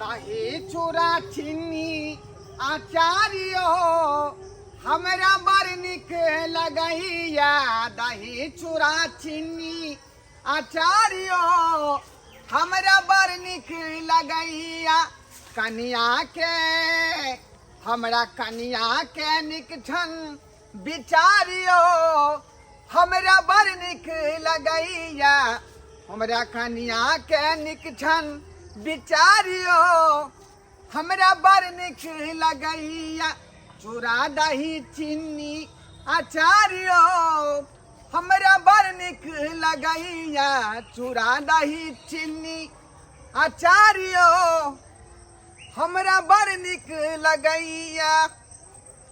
दही चूड़ा चीनी आचार्यो हमरा बड़ निक लगैया दही चूड़ा चीनी आचार्यो हमरा बड़ निक लगैया कनिया के हमरा कनिया के निक छन विचारियो हमरा बड़ निक लगैया हमरा कनिया के निक छन विचारियो हमरा बड़ निक लगैया चूड़ा दही चीनी आचार्यो हमरा बड़ निक लगैया चूड़ा दही चीनी आचार्यो हमरा बड़ निक लगैया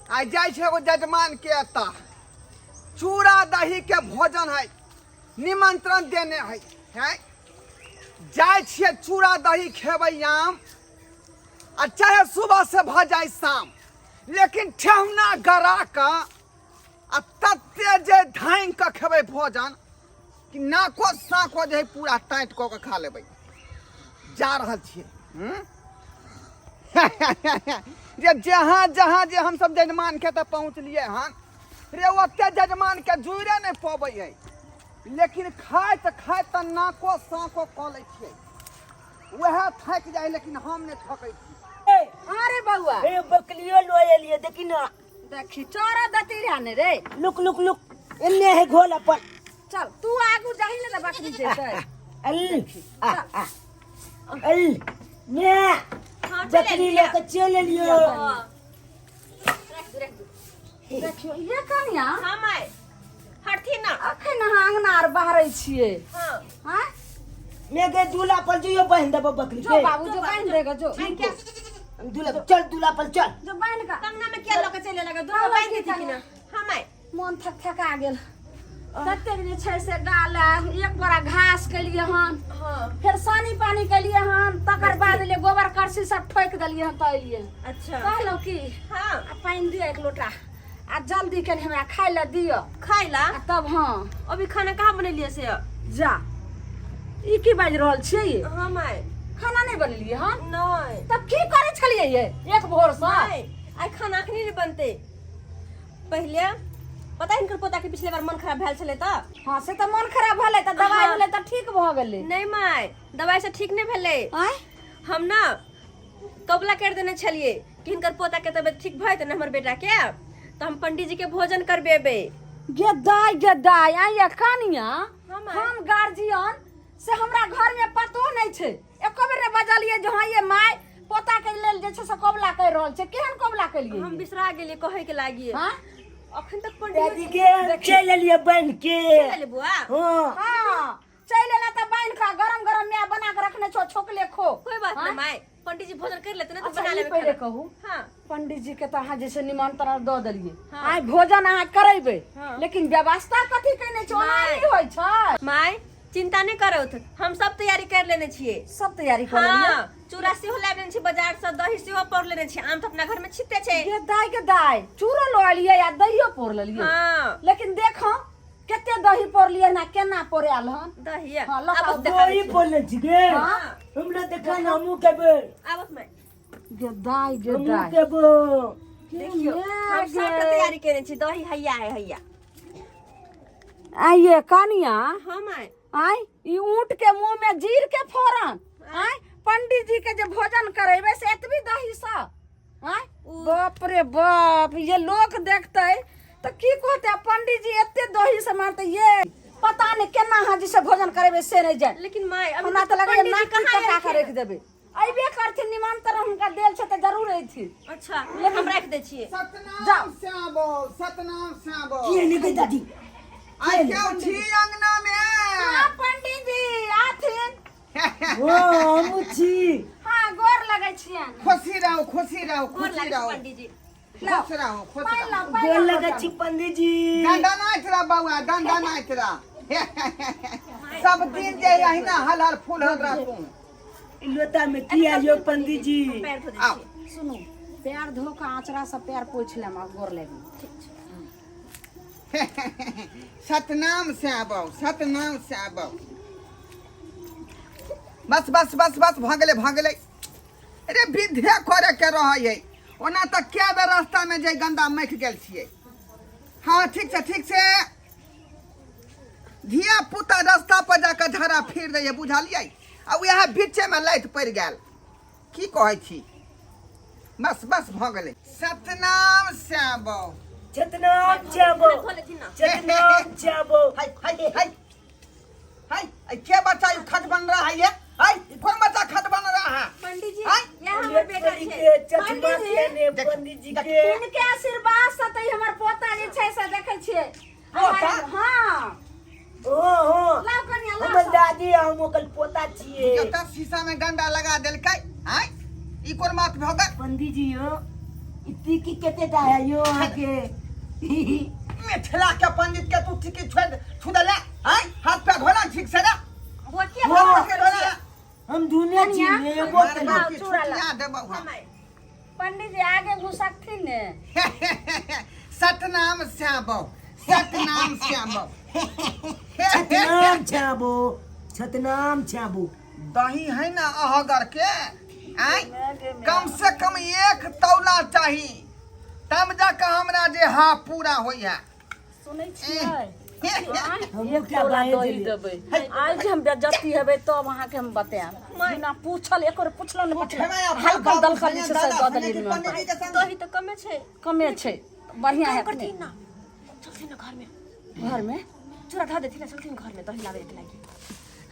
आ जाइ छै एगो जजमान के एता चूड़ा दही के भोजन है निमंत्रण देने है जाइ छियै चूड़ा दही खेबै आम आ चाहे सुबह से भ जाए शाम लेकिन ठेहुना गरा का आ तते जे धाइन के खेबै भोजन कि नाको साको जे पूरा टाइट कऽ के खा लेबै जा रहल छियै जे जहाँ जहाँ जे हम सब जजमान के तऽ पहुँचलिए हन रे ओते जजमान के जुड़े नहीं पबै है लेकिन खाइत खाइत नाको साको कऽ लै छियै वह थक जाए लेकिन हम नहीं थकै छी अरे बउआ ए बकलियो लो एलिए देखी ना देखी चोरा दती रहने रे लुक लुक लुक इन्ने है घोल अपन चल तू आगू जाही ना बकरी देतै अल ने बकरी लेके चल लियो देखियो ये कनिया हम आए हटथी ना अखन अंगना आर बहरै छियै हां हां मैं के दूल्हा पर जो बहन देबो बकरी जो बाबू जो बांध देगा जो दूल्हा चल दूल्हा पर चल जो बांध का कंगना में क्या लोग चले लगा दूल्हा बांध देती कि ना हम आए मन थका गेल तते जे छै से गाला एक बड़ा घास के लिए हन हां फिर सानी पानी के लिए हन तकर बाद ले गोबर करसी सब ठोक देलिए हन तै लिए अच्छा कहलो की हां आ पानी दियो एक लोटा आ जल्दी के हमरा खाय ले दियो खाइला आ तब हां अभी खाना कहां बनेलिए से जा ई की बाज रहल छियै ये हम आए खाना नहीं बनेलिए हन नहीं तब की करे छलिए ये एक भोर से नहीं आई खाना अखनी नहीं बनते पहले पता है इनकर पोता के पिछले बार मन खराब भेल छले त हां से त मन खराब भले त दवाई हाँ। होले त ठीक भ गेले नहीं माय दवाई से ठीक नहीं भेले आय हम ना कबला कर देने छलिए कि इनकर पोता के तबियत ठीक भए त हमर बेटा के तो हम पंडित जी के भोजन करबेबे गदाई आया कनिया हम हम गार्जियन से हमरा घर में पतो नहीं छे एको बेर बजलिए जे हां ये माय पोता के लेल जे छै से कबला कर रहल छै केहन कबला के लिए हम बिसरा गेलिए कहे के लागिए हां अखन तक दादी पंडित के चल लियो बहन के चले बुआ हां हां चल लेना त बाइन खा गरम गरम मैं बना के रखने छो छोकले खो कोई बात हाँ? नहीं माय पंडित जी भोजन कर लेते ना तो अच्छा, बना ई लेबे पहले खाना। कहू हां पंडित जी के तो अहाँ जैसे निमंत्रण दो दलिए हाँ। आइ भोजन अहाँ करेबे हाँ। लेकिन व्यवस्था कथी केने छै ओना नहीं। नहीं होय छै माय चिंता नहीं करो हम सब तैयारी कर लेने छिए सब तैयारी कर लेलिए हां चूड़ा सेहो लाब लेने छी बाजार से दही सेहो पौर लेने छी आम तो अपना घर में छिते छे के दाई चूरो लो लिये या दहियो पोर लेलिए हां लेकिन देखो केते दही पोर लिए ना केना पोरल हन दही हाँ, लो खाओ, वही बोले छी गे हाँ। हमरा देखा ना हमू केबे आवत में गदाई हमू केबो देखियो हम सब के तैयारी करे छी दही हैया है हैया आइए कनिया हम आए आइ ई ऊंट के मुंह में जीर के फोरन आइ पंडित जी के जे भोजन करेबे से एतबी दही सा आइ बाप रे बाप ये लोग देखते तो की कहते पंडित जी एते दही से मारते ये पता नहीं केना हां जी से भोजन करेबे से नहीं जाए लेकिन माय अभी हमरा तो लगे पंडित जी नाक कहाँ कटा के रखे? रख देबे अइबे करथिन निमंत्रण हमका देल छै त जरूर अइथिन अच्छा हम रख दे छिए सतनाम श्यामो सतनाम श्यामो की नहीं गई दादी आई क्यों छी अंगना में हां पंडित जी आथिन ओ हमू छी हां गोर लगै छियन खुशी रहो खुशी रहो और खुशी लगे रहो पंडित जी खुश रहो खुश पहिला रहो गोल लगा छी पंडित जी डंडा नाच रहा बउआ डंडा नाच रहा सब दिन जे यही ना हल हल फूल हल रहा तू लोटा में किया यो पंडित जी पैर धो दे आओ छिए सुनो पैर धो के आंचरा से पैर पोछ लेम आ गोर लेबी सतनाम श्यामो सतनाम श्यामो बस बस बस बस भागले भागले अरे विधे करे के रहे ओना तो क्या बेर रास्ता में जे गंदा मैख गेल छियै। हाँ ठीक से धिया पुता रास्ता पर जाकर झड़ा फिर रही बुझलियै आ वह बीचे में लाइट पड़ गेल की कहै छी। बस भ गेलै। सतनाम श्यामो सतनाम श्यामो खोले थी ना सतनाम श्यामो। हाय क्या बच्चा यू खत बन रहा है ये? हाय कौन बच्चा खत बन रहा है? पंडित जी हाय यह हमर बेटा के छे। चश्मा ने पंडित जी के इनके आशीर्वाद से तो हमर पोता जे छै से देखै छियै। पोता? हाँ ओ लाओ कन्या लाओ हमर सब। दादी हम ओकर पोता छिए। जब शीशा में गंदा लगा देलकै हाय ई कोन बात भ गेल? पंडित जी यो इतनी की केते दाया यो आके मिथिला के पंडित के तू ठीक छू देले हाय हाथ पे धोला ठीक से ना वो के हाँ। हाथ पे धोला हम दुनिया जी कन्या, ये मार बोल मार के चूड़ा ला। छुटिया देबौ हम। हमारे पंडित जी आगे घुसकथिन ने। सतनाम श्यामो सतनाम श्यामो। सतनाम श्यामो सतनाम श्यामो। दही है ना अहगर के आय कम से कम 1 तौला चाहिए तब जाकर हमरा जे हा पूरा होइया। सुनै छियै हम एक क्या तोला बाएं दही दिले। देबै। आज हम बेज्जती हेबै तब अहाँ के हम बताएब। बिना पूछल एक पुछलो ने हल्का दलका जे छै से दऽ देलियै निमन पर। दही तो कमे छे। कमे छै बढ़िया है करती ना चलती ना घर में घर में। चूड़ा धा देती ना चलती ना घर में दही लावे के लागी।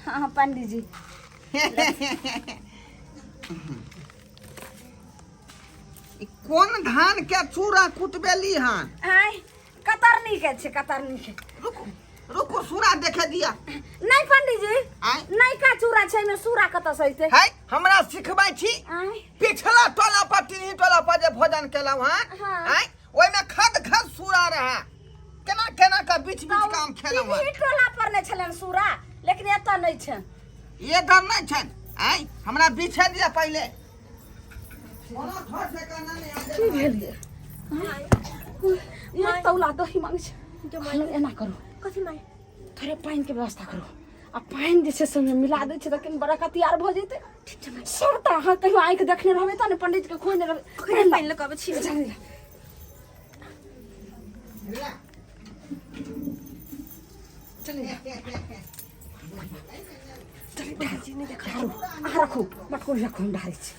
हाँ पंडित जी कौन धान के चूड़ा कुटबेली हन? आय कतरनी के छै कतरनी के। रुको सूरा देखे दिया। नहीं पंडित जी आय नहीं का चूड़ा छै में सूरा कतऽ से अइतै? हाय हमरा सिखबै छी आय पिछला टोला पर टीनी टोला पर जे भोजन केलहुं हन हाँ। आय ओइ में खद सूरा रहा केना का बीच काम खेलहुं हन। ही टोला पर नहीं छलन सूरा लेकिन एतऽ नहीं छै। ये डर नहीं छन आय हमरा बिछे दिया पहले। ओना घर से करना नहीं की भेल ये? एक तौला दही मांगे छै। हम एना करू कथी माय थोड़े पानी के व्यवस्था करू आ पानी जे छै से ओहिमे मिला दै छै तखन बड़ा तैयार भऽ जेतै। ठीक छै माय सबटा अहाँ कहियो आँखि देखने रहबै त ने पंडित के खोइने रहबै। कखन पानी लगाबै छी। चलिए पंडित जी ने देखा अहाँ रखू मटकुरी रखू हम ढारै छी।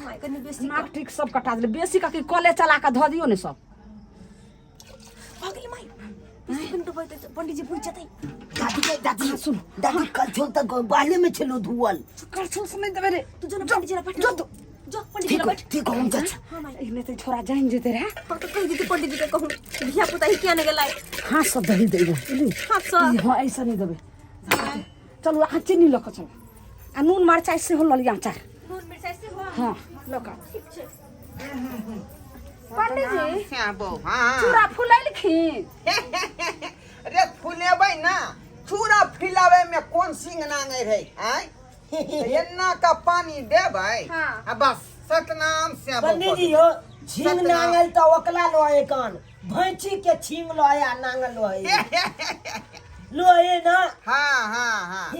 माय कनी बेसी नाक टिक सब कटा देले बेसी का कले चला के धऽ दियौ ने सब। भागली माय बेसी कनी दबाई दे पंडित जी बुझ जतै। दादी हाँ, सुन दादी कल छोड़ तक बाहर में चलो धुआल। कर छौ सुनै देबे रे तू जो ना पंडित जी ला बैठ जो तो जो पंडित जी ला बैठ। ठीक हम जा। हां माय इने तो छोरा जान जेते रे। हम तो कह दी पंडित जी के कहूं धिया पुता ही क्या ने गेलै। हाँ सब दही दे दो हां सर हाँ ऐसा नहीं देबे। चलू अहाँ चीनी लऽ कऽ चलू आ नून मरचाइ सेहो लऽ लिअ अचार। नून मिर्चाई से हो हाँ लऽ कऽ। ठीक छै। पंडित जी श्यामो हां चूड़ा फुलैलखिन। रे फुलेबै ना चूड़ा फिलावे में कौन सिंग नांगे रे आय एन्ना का पानी देबै हाँ। आ बस सतनाम श्यामो। पंडित जी हो छींग नांगल तो ओकला लोए कान भैंची के छींग लोया नांगल लोए लोए ना। हाँ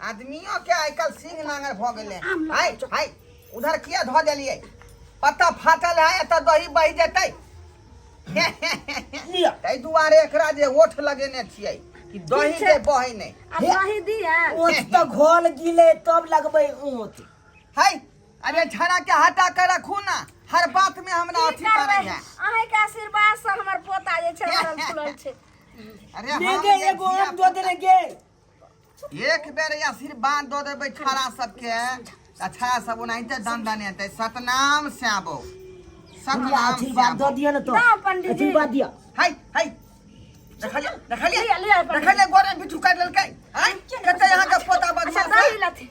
आदमियों के आजकल सिंह नांगर भ गेले। हाय उधर किया धो देलिए पत्ता फाटल है त दही बहि जेतै। लिया तै दुआरे एकरा जे ओठ लगेने छियै कि दही ठीक छै। जे बहि नै। आ दही दिया ओत तो घोल गिले तब लगबै ओत। हाय अरे झड़ा के हटा के रखू ना हर बात में हमरा अथी करे है। अहाँ के आशीर्वाद से हमर पोता जे छै भरल फुलल छै। अरे हम लेगे जे एगो आम दो देने के एक बेर आशीर्वाद दो देबै छड़ा सबके अच्छा सब ओनाहिते दंडन हेतै। सतनाम श्यामो सतनाम आशीर्वाद दो श्यामो। दिया ना तो ना पंडित जी आशीर्वाद दिया। हाय देखलिए लिया पंडित। देखलिए गोरे बिठू काट लेलकै हाय कते यहाँ के पोता अच्छा बदमाश दही लथि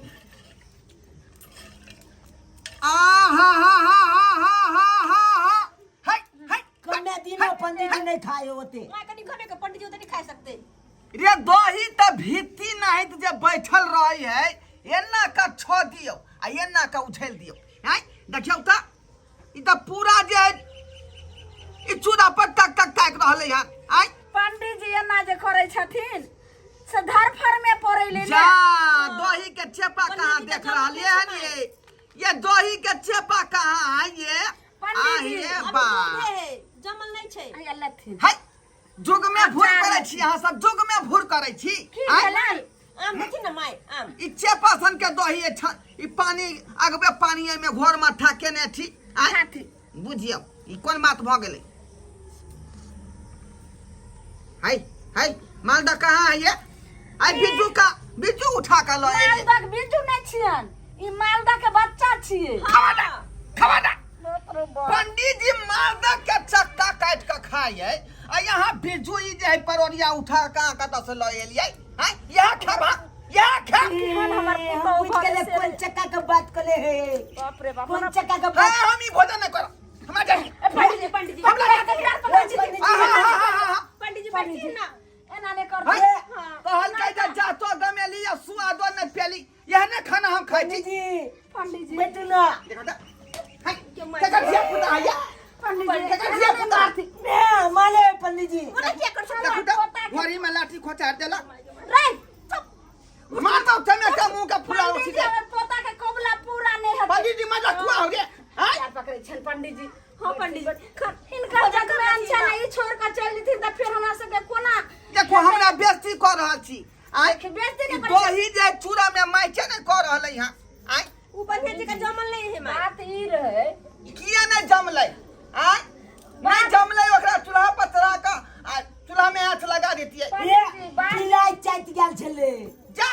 हाय कन्या दिन पंडित जी नहीं खाए होते। माय कनी घरे के पंडित जी तो नहीं खा सकते। रे दही त भित्ती नाहित जे बैठल रही है एना का छ दियो आ एना का उछल दियो। हाय देखियौ त ई त पूरा जे ई चूड़ा पर टक रहले है। हाय पंडित जी एना जे करै छथिन से धरफर में पड़ै ले जा दही के चेपा कहाँ देख रहलिए हन ये चेपा कहाँ है ये पंडित जी, आहे अभी बा दूधे है, जमल नहीं छै। आई अल्लाह थी है जुग में भूर अच्छा, करे छी अहाँ सब जुग में भूर करे छी की आय? भेलै आम देखी ना माय, आम। ई चेपा सन के दही है छन ई पानी अगबे पानी में घोर में ठाके ने थी आय? खाती बुझियो ई कोन बात भ गेलै हाय हाय मालदा कहाँ है ये आई बिजू उठा के लो एलियै मालदा के बिजू नहीं छियन ई मालदा के बच्चा छियै खवादा खवादा बाप रे बाप पंडित जी मालदा के चक्का काट के खाइए आ यहाँ बिजू ई जे है परोरिया उठा के कतऽ से लो एलियै हाय यहाँ खाबा यहाँ खा हमर हम पुतौ पूछ के ले घर से कौन चक्का के बात करे है बाप रे बाप कौन चक्का के हाँ, बात हम ई भोजन नहीं करब हमरा जाई पंडित जी, हम लगा के प्यार पकड़ छी पंडित जी बैठिए ना। एना ने कर हाय दे कहल के जे जा तो गमेली या सुआदो नहीं पेली यहने खाना हम खाई छी पंडित जी पंडित जी बैठू ना देखा दा हाय तकर धिया पुता है पंडित जी तकर धिया पुता मैं माले पंडित जी ओना क्या कर सकता देखू दा घोड़ी में लाठी खोचार देला रे चुप मार दो तमे का मुंह का फुला उठी पंडित जी दे हमर पोता के कोबला पूरा नहीं है पंडित जी मजाक हुआ हो गया हाय प्यार पकड़े छन पंडित जी हाँ पंडित जी, इनका जगमान छै नहीं छोड़ के चल थी त फिर हमरा सब के कोना देखो हमरा बेइज्जती कर रहल छी आय बेइज्जती ई नहीं कर दही जे चूड़ा में माइचे ने कर रहलै हां आय ऊ बढ़िया जगह जमल नहीं है माय। बात ई रहे किया नहीं जमलै आय नहीं जमलै ओकरा चूल्हा पर चढ़ा के आ चूल्हा में हाथ लगा देतियै ये पिलाई चाट गेल छले जा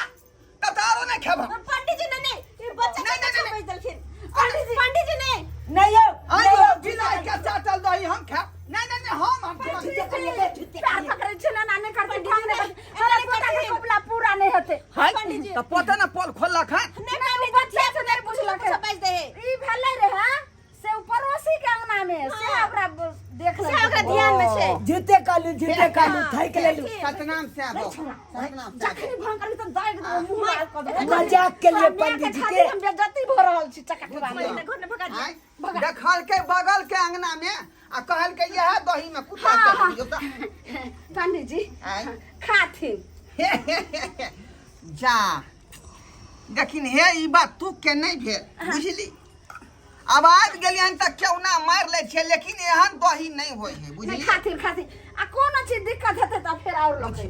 कतारो नहीं खेबा पंडित जी नहीं, ये बच्चा नहीं, नहीं, कैसे बेच देलखिन। पंडित जी नहीं। नहीं हो आयो बिलाई के चाटल दही हम खाब नहीं हम छुट्टी कर ले छुट्टी कर प्यार ले पकड़े छन ना नहीं करते ढंग नहीं करते हमरा पोता के कोबला पूरा नहीं होते हाय पंडित जी। तो पोता ना पोल खोललक है नहीं बच्चा से नहीं पूछलक सब बेच दे है। ई भेलै रे हां से पड़ोसी के अंगना में से ओकरा देख ले से ओकरा ध्यान में छै। जूते कालू थक लेलू सतनाम से आबो सतनाम से जखनी भंग करी त दाग दे मुंह लाल कर दे मजाक के लिए पंडित जी के हम बेइज्जती भ रहल छी चकटवा में घर में भगा आय देखल के बगल के अंगना में आ कहल के यह दही में कुत्ता हाँ, कर दियो त पंडित जी आय खाथिन जा लेकिन हे ई बात तू के नहीं भेल बुझली अब आबि गेलियन त क्यों ना मार ले छे लेकिन एहन दही नहीं होय है बुझली खाथिन आ कोनो चीज दिक्कत हेते त फिर और लगे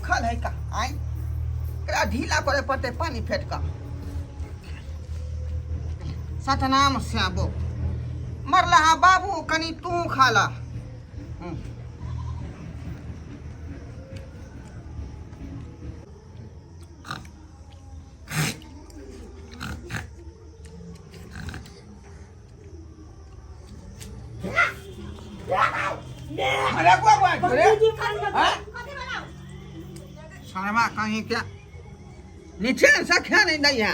खल है का आय एकरा ढीला करे पड़ते पानी फेट का सतनाम से आबो मरला हा बाबू कनी तू खाला अरे पंडित जी शर्मा कहीं क्या नीचे से क्या नहीं दई है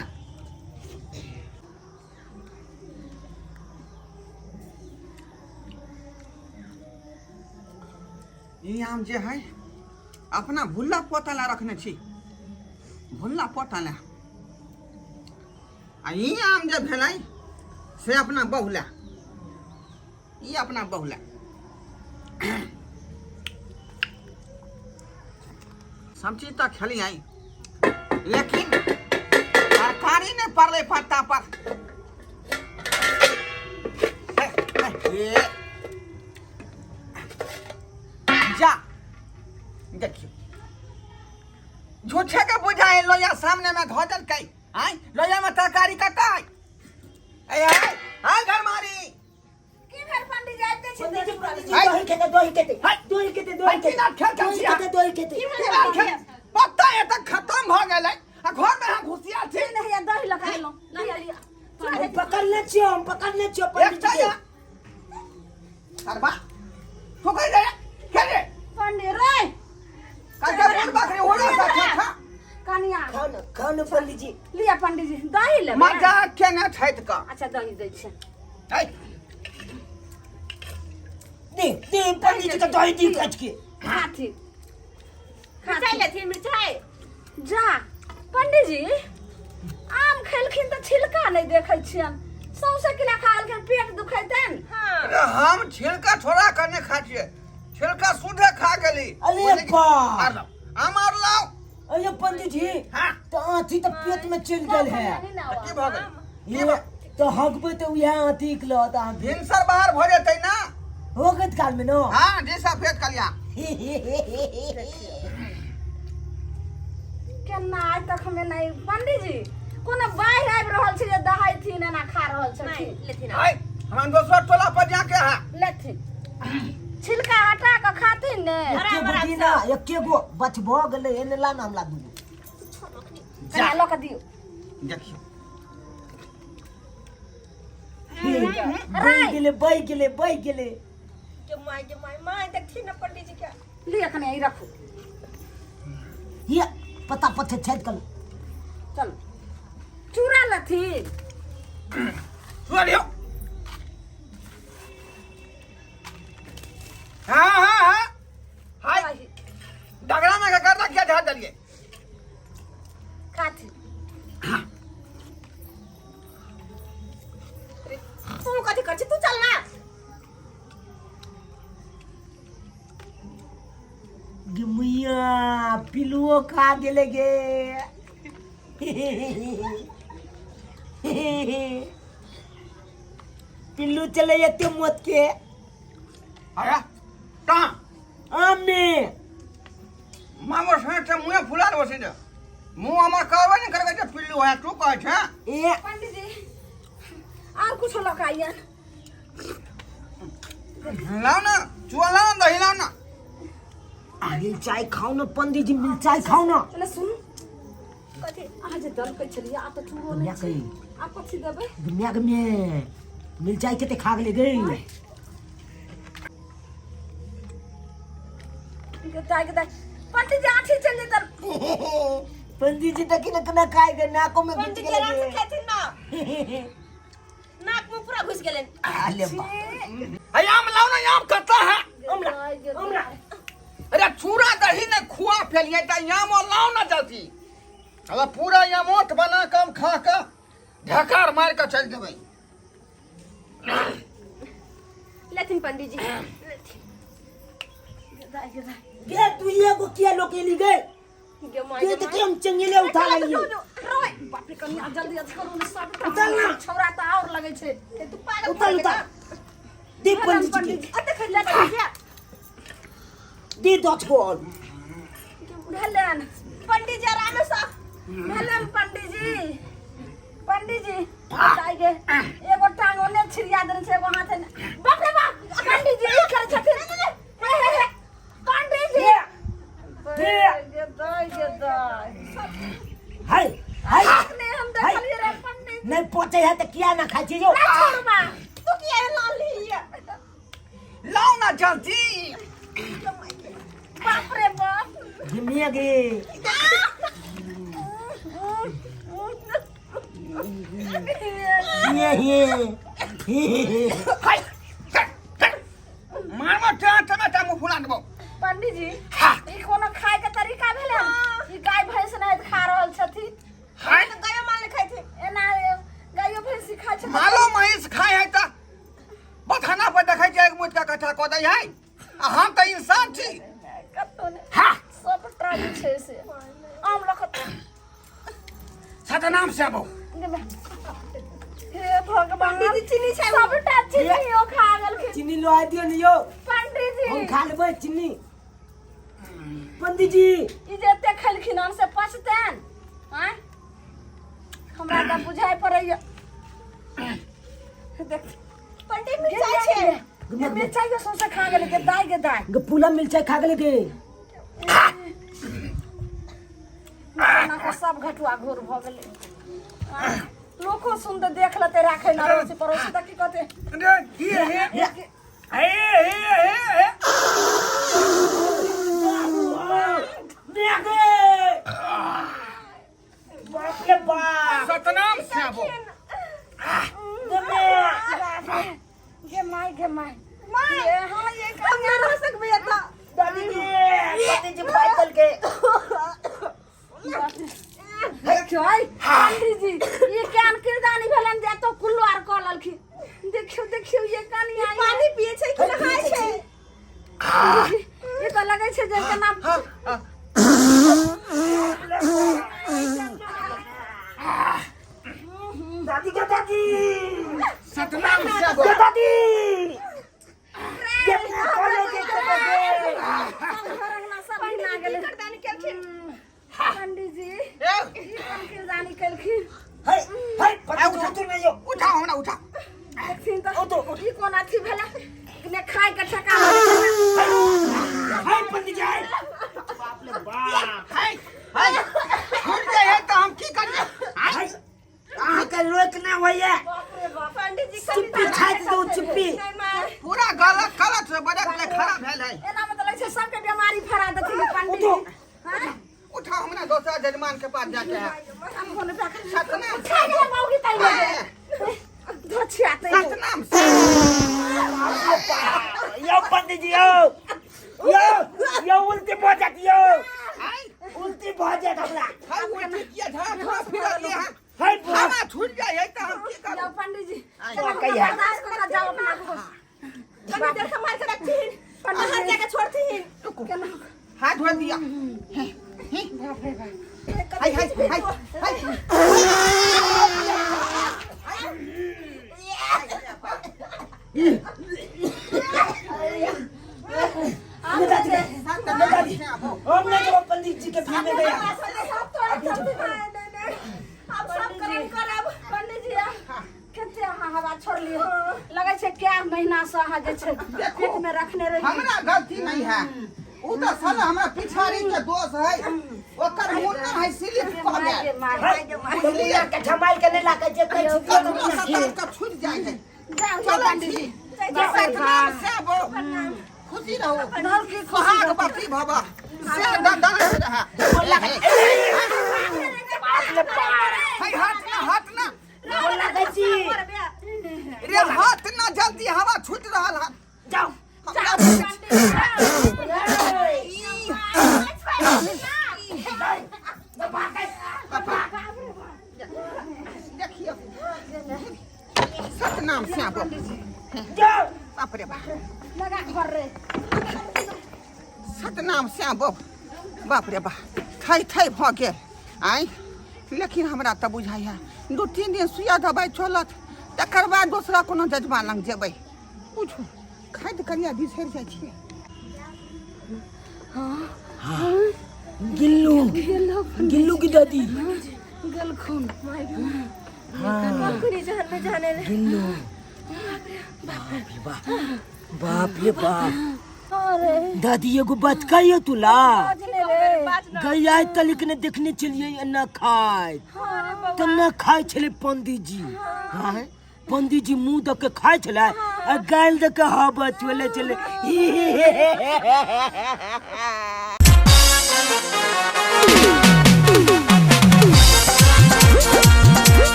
ई आम जे है अपना भुल्ला पोतला रखने छी भुल्ला पोतला आ ई आम जे भेलै से अपना बहुला ई अपना बहुला सब चीज तो खेली आई लेकिन तरकारी नहीं पड़ले पत्ता पर ये जा देखियो झूठे के बुझाए लोया सामने में धोजल कई आई लोया में तरकारी का काई घर मारी की भेल पंडित जी आते छी पंडित जी दही खेते पत्ता ये तक खत्म भ गेलै आ घर में हम घुसिया थी नहीं है दही लगा लो लिया लिया पकड़ने छियो एक पंडित जी चाहिए अरबा तो कह दे खेले पंडित रे काका बोल बकरे हो रहा था कनिया खान पंडित जी लिया पंडित जी दही ले मजाक के न छैत का अच्छा दही दै छै दे पंडित जी का दही दी कच के खाथिन मिठाई लेथिन मिठाई। जा पंडित जी आम खेलखिन त छिलका नहीं देखे छियन सौसे किला खालखिन पेट दुखैतन हाँ। अरे हम छिलका छोड़ा करने खाचिए छिलका सुधे खा गेली अरे बाप हमार लाओ अरे पंडित जी हां तो आंधी तो पेट में चल गल है की भ गेल ये तो हकबे तो यहाँ अतीक लत आ भिनसर बाहर भो जेतै ना हो गत काल में न हाँ जी सफेद कलिया केना आइ तक हमें नहीं पंडित जी कोनो बाहर आबि रहल छै जे दहाई थी ना खा रहल छै नहीं लेथिन आइ हमरा दोसर टोला पर जाके हा लेथिन छिलका हटा के खाथिन ने एके बुद्धि ना एके गो बचबो गेलै एने ला नाम ला दूगो कना ल के दियो देखियो बह गेले के माय देखथिन ना पंडित जी के लिया कने ई रखो ये पता पत्थर छेद कर चल चूरा लथी सुनियो हाँ हाय डगरा में का करना क्या झाड़ डालिए खाथी तू कथी कर छी तू चल ना गिमिया पिलुओ खा गेले गे पिल्लू चले एते मत के आया कहाँ आम में मामो से मुँह फुला दो सीधे मुँह हमार कहबे नहीं करके जे पिल्लू है तू कहे छे ए पंडित जी और कुछ लकाइया लाओ ना चुआ लाओ दही लाओ ना मिर्चाई खाओ ना पंडित जी मिर्चाई खाओ ना चले सुन कथी आज दल के चलिए आप तो चूरो दुनिया नहीं कही छी आप कथी देबे दुनिया के में मिर्चाई के ते खा गेले गई के दाई पंडित जी आठी चल तर पंडित जी तक न खाए गए नाकों में घुस पंडित जी आराम से गेले खेथिन ना नाक में पूरा घुस गेलन अरे बा आम लाओ ना आम कत्ता है हमरा अरे चूड़ा दही ने खुआ फेलिए त आम लाओ ना जल्दी अगर पूरा यामोट बना कम खा के ढकार मार के चल देबै लेथिन पंडित जी लेथिन गे तू ये को किया लोग के लिए गए गे माय के तो हम चंगेले उठा लिए रोय बाप रे कनिया जल्दी करू ने सब उतार ना। छौरा त और लगे छै ते तू पागल उतार दे पंडित जी के अते खइला पंडित दे दो को भेलन पंडित जी आराम से भेलन पंडित जी बताइ गे एगो टांग ओने छिरिया देने छै एगो हाथ ने बाप रे बाप पंडित जी ई करे छथिन हे पंडित जी गे दाई हाय हाय ने हम देखलिए रे पंडित नहीं पहुंचे है तो किया ना खाई जो छोड़बा तू किया लाल ली लाओ ना जल्दी बाप रे बाप दुनिया के ये हाय मार मार चा मुंह फुला देबो पंडित जी ई कोनो खाए के तरीका भेले ई गाय भैंस नहीं खा रहल छथिन हाय तो गयो माल खाइ थे एना गायो भैंस खाय छथिन मालो महिष खाए है त बखाना पर देखै छै एक मुठ का कथा क दै है आ हम त इंसान छी कतो ने हां सब ट्राई छै से आम लखत सतनाम से बो हे भगवान पंडित जी चीनी छै सबटा चीनी ओ खा गेल चीनी लो आ दियो न यो पंडित जी हम खा लेबै चीनी पंडित जी ई जे एते खलखिन हम से पछतेन हैं हमरा त बुझाइ पड़ैया देख पंडित मिर्चाई छै ये मिर्चाई के सौंसे खा गेल के दाई पूरा मिर्चाई खा गेले के ना को सब घटुआ घोर भ गेलै लोको सुन देख लेते राखे ना रोसी पड़ोसी त की कहते अरे की है हे बाप रे बाप सतनाम से बो गे माई ये हां ये काम ना रह सकबे त दादी के पंडित जी फाइटल के देखियो पंडित जी ये कान किरदानी भेलन जे तो कुल्लो आर क ललखी देखियो ये कानी आई पानी पिए छै कि नहाय छै ये तो लगे छै जे के नाम दादी के दादी सतनाम से बोल दादी ये खोले के पंडित जी जानी कलखिन हाय हाय पता उठा नहीं हो उठा हमरा उठा देखिन तो ई कोन अथी भेला ने खाय के ठका हाय पंडित जी बाप रे बाप हाय हाय छूट जाए तो हम की करिए हाय आहाँ के रोक ना होइए पंडित जी चुप्पी खाए दो चुप्पी पूरा गलत गलत से बड़े बड़े खराब भेल है एना मतलब छै सबके बीमारी फरा देथिन पंडित जी हां उठा हमरा दूसरा जजमान के पास जाके है हम कोन पे सतनाम से खाय के मौगी तई लगे धोछियाते सतनाम से यो पंडित जी यो उल्टी पहुंच यो उल्टी पहुंच हमरा हाय उल्टी किया था फिर लिए हैं हाय हवा छूट जाए तो हम की करूं पंडित जी कहिया बर्दाश्त कर जाओ अपना को कभी देर का मार के रखतीन पंडित हाथ जाके छोड़तीन केना हाथ धो दिया हाय हाय हाय हाय हमने तो पंडित जी के फिर में गया अब सब करम करब पंडित जी कते अहाँ हवा छोड़लिए लगे छै क्या महीना से अहाँ जे छै पेट में रखने रही हमरा गलती नहीं है उ तो साला हमरा पिछाड़ी के दोष है ओकर मुन्ना है स्लिप कर गया दुनिया के ठमाल के लेला के जे कहै छी का छूट जाए है जाओ पंडित जी सतनाम से बोल खुशी रहो सुहाग बकरी भवा से दंदन से रहा हाय हाथ ना बोला कहै छी रे हाथ ना जल्दी हवा छूट रहल है जाओ देखिए सतनाम से बोल जाओ बाप रे बाप लगा घर रे सतनाम से बाप रे बाप थई थई भ गेल आई लेकिन हमरा त बुझाइया 2-3 दिन सुइया दवाई चलत तकर बाद दूसरा कोनो जजमान लग जेबै पूछू खाद करिया बिसरि जाइ छियै गिल्लू की दादी गलखुन बकरी जहन में जाने ले गिल्लू बाप रे बाप अरे दादी एगो बात कहियो तुला बाजने रे गैया तलिक ने देखने चलिए न खाए तो न खाए छले पंडित जी हाँ पंडित जी मुंह दे के खाए छले आ गाल दे के हवा चले चले